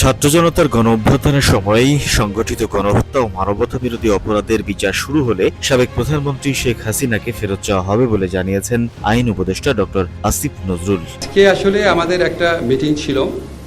ছাত্র জনতার গণ অভ্যুত্থানের সময়ই সংগঠিত গণহত্যা ও মানবতা বিরোধী অপরাধের বিচার শুরু হলে সাবেক প্রধানমন্ত্রী শেখ হাসিনাকে ফেরত চাওয়া হবে বলে জানিয়েছেন আইন উপদেষ্টা ডক্টর আসিফ নজরুল। আজকে আসলে আমাদের একটা মিটিং ছিল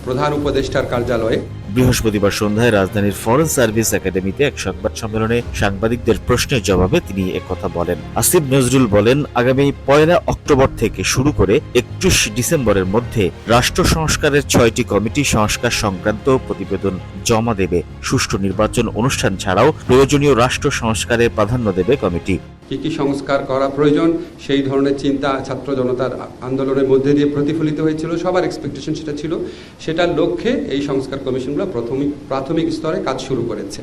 প্রধান উপদেষ্টার কার্যালয়ে। বৃহস্পতিবার সন্ধ্যায় রাজধানীর ফরেন সার্ভিস একাডেমিতে এক সংবাদ সম্মেলনে সাংবাদিকদের প্রশ্নের জবাবে তিনি একথা বলেন। আসিফ নজরুল বলেন, আগামী 1 অক্টোবর থেকে শুরু করে 31 ডিসেম্বরের মধ্যে রাষ্ট্র সংস্কারের 6টি কমিটি সংস্কার সংক্রান্ত প্রতিবেদন জমা দেবে। সুষ্ঠু নির্বাচন অনুষ্ঠান ছাড়াও প্রয়োজনীয় রাষ্ট্র সংস্কারের প্রাধান্য দেবে কমিটি। কি কি সংস্কার করা প্রয়োজন সেই ধরনের চিন্তা ছাত্র জনতার আন্দোলনের মধ্যে দিয়ে প্রতিফলিত হয়েছিল। সবার এক্সপেকটেশন সেটা ছিল, সেটার লক্ষ্যে এই সংস্কার কমিশনগুলো প্রাথমিক স্তরে কাজ শুরু করেছে।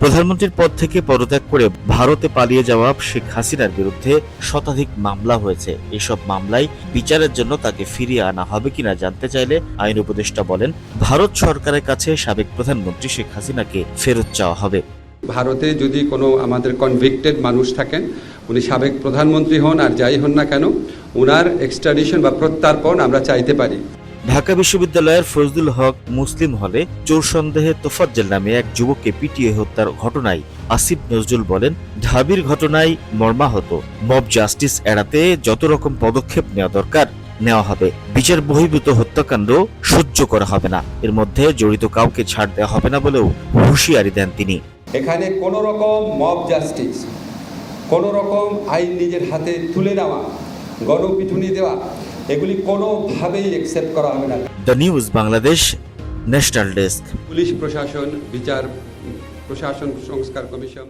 প্রধানমন্ত্রীর পদ থেকে পদত্যাগ করে ভারতে পালিয়ে যাওয়া শেখ হাসিনার বিরুদ্ধে শতাধিক মামলা হয়েছে। এসব মামলায় বিচারের জন্য তাকে ফিরিয়ে আনা হবে কিনা জানতে চাইলে আইন উপদেষ্টা বলেন, ভারত সরকারের কাছে সাবেক প্রধানমন্ত্রী শেখ হাসিনাকে ফেরত চাওয়া হবে। ভারতে যদি কোনো আমাদের কনভিক্টেড মানুষ থাকেন, উনি সাবেক প্রধানমন্ত্রী হন আর যাই হন না কেন, উনার এক্সট্রাডিশন বা প্রত্যার্পণ আমরা চাইতে পারি। ঢাকা বিশ্ববিদ্যালয়ের ফজলুল হক মুসলিম হলে চোর সন্দেহে তোফাজ্জল নামে এক যুবককে পিটিয়ে হত্যার ঘটনায় আসিফ নজরুল বলেন, ঢাবির ঘটনায় মর্মাহত। মব জাস্টিস এড়াতে যত রকম পদক্ষেপ নেওয়া দরকার নেওয়া হবে। বিচার বহির্ভূত হত্যাকাণ্ড সহ্য করা হবে না। এর মধ্যে জড়িত কাউকে ছাড় দেওয়া হবে না বলেও হুঁশিয়ারি দেন তিনি। এখানে কোনো রকম মব জাস্টিস, কোনো রকম আইন নিজের হাতে তুলে নেওয়া, গণপিটুনি দেওয়া, এগুলি কোনোভাবেই অ্যাকসেপ্ট করা হবে না। The news Bangladesh, national desk. Police প্রশাসন, বিচার প্রশাসন সংস্কার কমিশন।